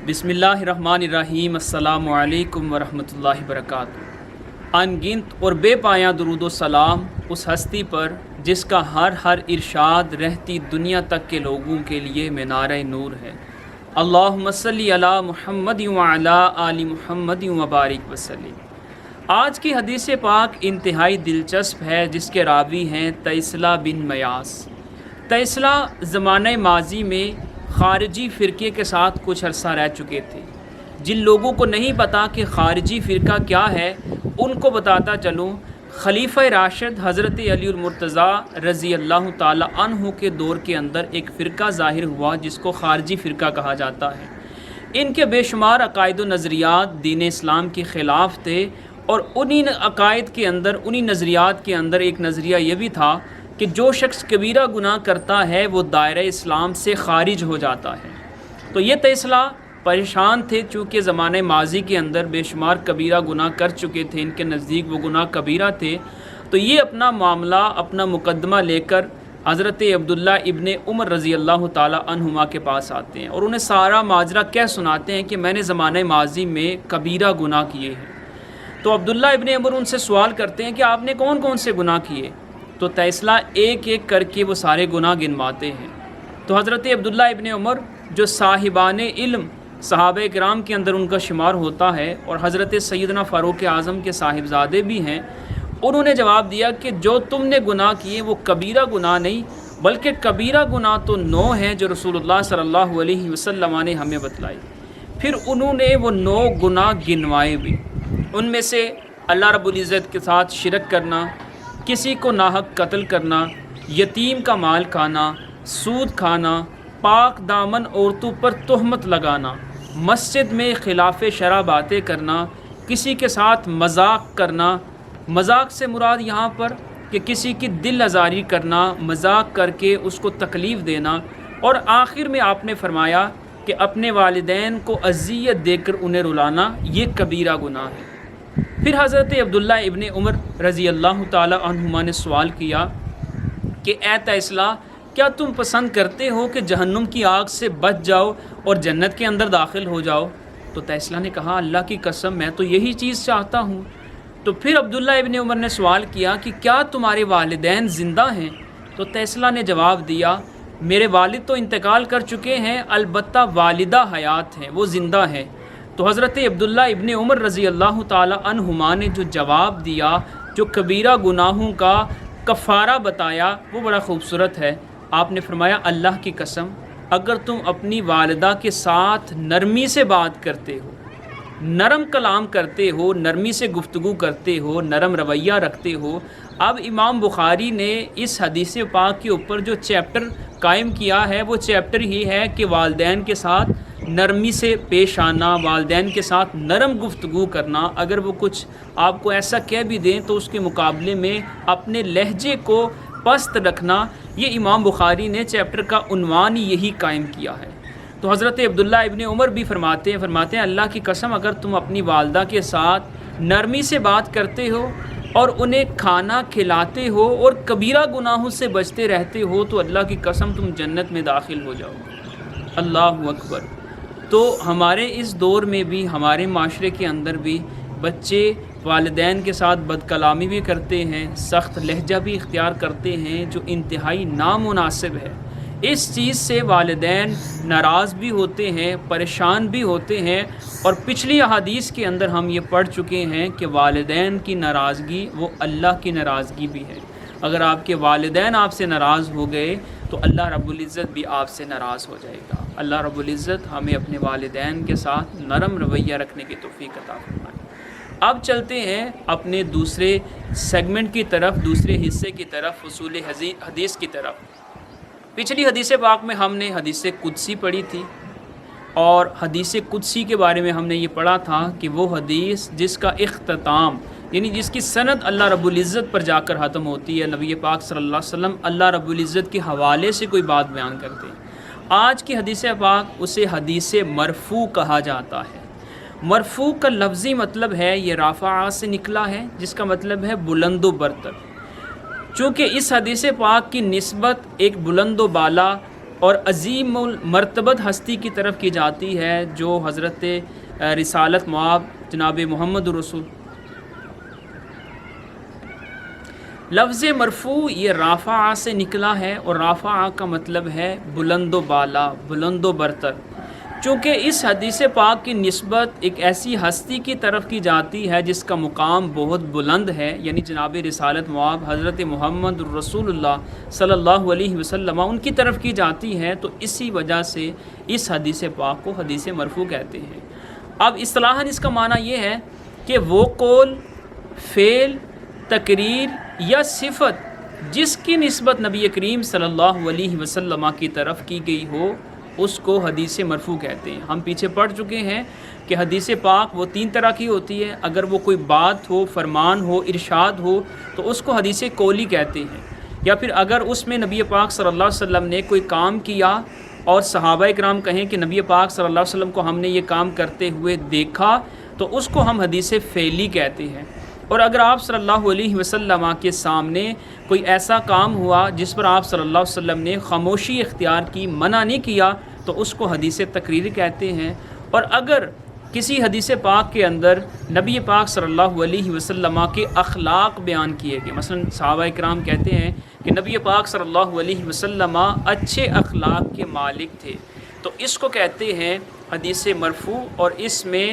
بسم اللہ الرحمن الرحیم۔ السلام علیکم ورحمۃ اللہ وبرکاتہ۔ ان گنت اور بے پایاں درود و سلام اس ہستی پر جس کا ہر ارشاد رہتی دنیا تک کے لوگوں کے لیے مینارہ نور ہے۔ اللہم صلی علی محمد وعلی آل محمد وبارک وسلم۔ آج کی حدیث پاک انتہائی دلچسپ ہے، جس کے راوی ہیں تیسلا بن میاس۔ تیسلا زمانہ ماضی میں خارجی فرقے کے ساتھ کچھ عرصہ رہ چکے تھے۔ جن لوگوں کو نہیں پتا کہ خارجی فرقہ کیا ہے، ان کو بتاتا چلوں، خلیفہ راشد حضرت علی المرتضیٰ رضی اللہ تعالی عنہ کے دور کے اندر ایک فرقہ ظاہر ہوا جس کو خارجی فرقہ کہا جاتا ہے۔ ان کے بے شمار عقائد و نظریات دین اسلام کے خلاف تھے، اور انہی عقائد کے اندر، انہی نظریات کے اندر ایک نظریہ یہ بھی تھا کہ جو شخص کبیرہ گناہ کرتا ہے وہ دائرہ اسلام سے خارج ہو جاتا ہے۔ تو یہ تیسلا پریشان تھے، چونکہ زمانے ماضی کے اندر بے شمار کبیرہ گناہ کر چکے تھے، ان کے نزدیک وہ گناہ کبیرہ تھے۔ تو یہ اپنا معاملہ، اپنا مقدمہ لے کر حضرت عبداللہ ابن عمر رضی اللہ تعالی عنہما کے پاس آتے ہیں، اور انہیں سارا ماجرا کہہ سناتے ہیں کہ میں نے زمانے ماضی میں کبیرہ گناہ کیے ہیں۔ تو عبداللہ ابن عمر ان سے سوال کرتے ہیں کہ آپ نے کون کون سے گناہ کیے؟ تو تیسلا ایک ایک کر کے وہ سارے گناہ گنواتے ہیں۔ تو حضرت عبداللہ ابن عمر جو صاحبان علم صحابہ کرام کے اندر ان کا شمار ہوتا ہے، اور حضرت سیدنا فاروق اعظم کے صاحبزادے بھی ہیں، انہوں نے جواب دیا کہ جو تم نے گناہ کیے وہ کبیرہ گناہ نہیں، بلکہ کبیرہ گناہ تو 9 ہیں جو رسول اللہ صلی اللہ علیہ وسلم نے ہمیں بتلائی۔ پھر انہوں نے وہ 9 گناہ گنوائے بھی۔ ان میں سے اللہ رب العزت کے ساتھ شرک کرنا، کسی کو ناحق قتل کرنا، یتیم کا مال کھانا، سود کھانا، پاک دامن عورتوں پر تہمت لگانا، مسجد میں خلاف شرع باتیں کرنا، کسی کے ساتھ مذاق کرنا۔ مذاق سے مراد یہاں پر کہ کسی کی دل آزاری کرنا، مذاق کر کے اس کو تکلیف دینا، اور آخر میں آپ نے فرمایا کہ اپنے والدین کو اذیت دے کر انہیں رلانا، یہ کبیرہ گناہ ہے۔ پھر حضرت عبداللہ ابن عمر رضی اللہ تعالی عنہما نے سوال کیا کہ اے تیسلا، کیا تم پسند کرتے ہو کہ جہنم کی آگ سے بچ جاؤ اور جنت کے اندر داخل ہو جاؤ؟ تو تیسلا نے کہا اللہ کی قسم میں تو یہی چیز چاہتا ہوں۔ تو پھر عبداللہ ابن عمر نے سوال کیا کہ کیا تمہارے والدین زندہ ہیں؟ تو تیسلا نے جواب دیا میرے والد تو انتقال کر چکے ہیں، البتہ والدہ حیات ہیں، وہ زندہ ہیں۔ تو حضرت عبداللہ ابن عمر رضی اللہ تعالی عنہما نے جو جواب دیا، جو کبیرہ گناہوں کا کفارہ بتایا، وہ بڑا خوبصورت ہے۔ آپ نے فرمایا اللہ کی قسم، اگر تم اپنی والدہ کے ساتھ نرمی سے بات کرتے ہو، نرم کلام کرتے ہو، نرمی سے گفتگو کرتے ہو، نرم رویہ رکھتے ہو۔ اب امام بخاری نے اس حدیث پاک کے اوپر جو چیپٹر قائم کیا ہے، وہ چیپٹر ہی ہے کہ والدین کے ساتھ نرمی سے پیش آنا، والدین کے ساتھ نرم گفتگو کرنا۔ اگر وہ کچھ آپ کو ایسا کہہ بھی دیں تو اس کے مقابلے میں اپنے لہجے کو پست رکھنا، یہ امام بخاری نے چیپٹر کا عنوان ہی یہی قائم کیا ہے۔ تو حضرت عبداللہ ابن عمر بھی فرماتے ہیں اللہ کی قسم اگر تم اپنی والدہ کے ساتھ نرمی سے بات کرتے ہو اور انہیں کھانا کھلاتے ہو اور کبیرہ گناہوں سے بچتے رہتے ہو تو اللہ کی قسم تم جنت میں داخل ہو جاؤ گے۔ اللہ اکبر۔ تو ہمارے اس دور میں بھی، ہمارے معاشرے کے اندر بھی بچے والدین کے ساتھ بد کلامی بھی کرتے ہیں، سخت لہجہ بھی اختیار کرتے ہیں، جو انتہائی نامناسب ہے۔ اس چیز سے والدین ناراض بھی ہوتے ہیں، پریشان بھی ہوتے ہیں، اور پچھلی احادیث کے اندر ہم یہ پڑھ چکے ہیں کہ والدین کی ناراضگی وہ اللہ کی ناراضگی بھی ہے۔ اگر آپ کے والدین آپ سے ناراض ہو گئے تو اللہ رب العزت بھی آپ سے ناراض ہو جائے گا۔ اللہ رب العزت ہمیں اپنے والدین کے ساتھ نرم رویہ رکھنے کی توفیق عطا فرمائے۔ اب چلتے ہیں اپنے دوسرے سیگمنٹ کی طرف، دوسرے حصے کی طرف، اصول حدیث کی طرف۔ پچھلی حدیث پاک میں ہم نے حدیث قدسی پڑھی تھی، اور حدیث قدسی کے بارے میں ہم نے یہ پڑھا تھا کہ وہ حدیث جس کا اختتام، یعنی جس کی سند اللہ رب العزت پر جا کر ختم ہوتی ہے، نبی پاک صلی اللہ علیہ وسلم اللہ رب العزت کے حوالے سے کوئی بات بیان کرتے ہیں۔ آج کی حدیث پاک اسے حدیث مرفوع کہا جاتا ہے۔ مرفوع کا لفظی مطلب ہے، یہ رافع سے نکلا ہے، جس کا مطلب ہے بلند و برتر۔ چونکہ اس حدیث پاک کی نسبت ایک بلند و بالا اور عظیم المرتبت ہستی کی طرف کی جاتی ہے جو حضرت رسالت مآب جناب محمد رسول۔ لفظ مرفوع یہ رافع سے نکلا ہے، اور رافع کا مطلب ہے بلند و بالا، بلند و برتر۔ چونکہ اس حدیث پاک کی نسبت ایک ایسی ہستی کی طرف کی جاتی ہے جس کا مقام بہت بلند ہے، یعنی جناب رسالت مآب حضرت محمد رسول اللہ صلی اللہ علیہ وسلم ان کی طرف کی جاتی ہے، تو اسی وجہ سے اس حدیث پاک کو حدیث مرفوع کہتے ہیں۔ اب اصطلاحاً اس کا معنی یہ ہے کہ وہ قول، فعل، تقریر یا صفت جس کی نسبت نبی کریم صلی اللہ علیہ وسلم کی طرف کی گئی ہو اس کو حدیث مرفوع کہتے ہیں۔ ہم پیچھے پڑھ چکے ہیں کہ حدیث پاک وہ 3 طرح کی ہوتی ہے۔ اگر وہ کوئی بات ہو، فرمان ہو، ارشاد ہو تو اس کو حدیث قولی کہتے ہیں، یا پھر اگر اس میں نبی پاک صلی اللہ علیہ وسلم نے کوئی کام کیا اور صحابہ کرام کہیں کہ نبی پاک صلی اللہ علیہ وسلم کو ہم نے یہ کام کرتے ہوئے دیکھا تو اس کو ہم حدیث فعلی کہتے ہیں۔ اور اگر آپ صلی اللہ علیہ وسلم کے سامنے کوئی ایسا کام ہوا جس پر آپ صلی اللہ علیہ وسلم نے خاموشی اختیار کی، منع نہیں کیا، تو اس کو حدیث تقریر کہتے ہیں۔ اور اگر کسی حدیث پاک کے اندر نبی پاک صلی اللہ علیہ وسلم کے اخلاق بیان کیے گئے، مثلا صحابہ کرام کہتے ہیں کہ نبی پاک صلی اللہ علیہ وسلم اچھے اخلاق کے مالک تھے، تو اس کو کہتے ہیں حدیث مرفوع۔ اور اس میں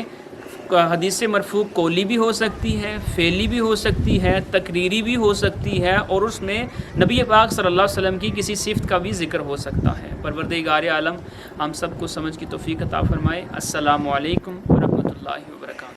حدیث مرفوع قولی بھی ہو سکتی ہے، فعلی بھی ہو سکتی ہے، تقریری بھی ہو سکتی ہے، اور اس میں نبی پاک صلی اللہ علیہ وسلم کی کسی صفت کا بھی ذکر ہو سکتا ہے۔ پروردگار عالم ہم سب کو سمجھ کی توفیق عطا فرمائے۔ السلام علیکم ورحمۃ اللہ وبرکاتہ۔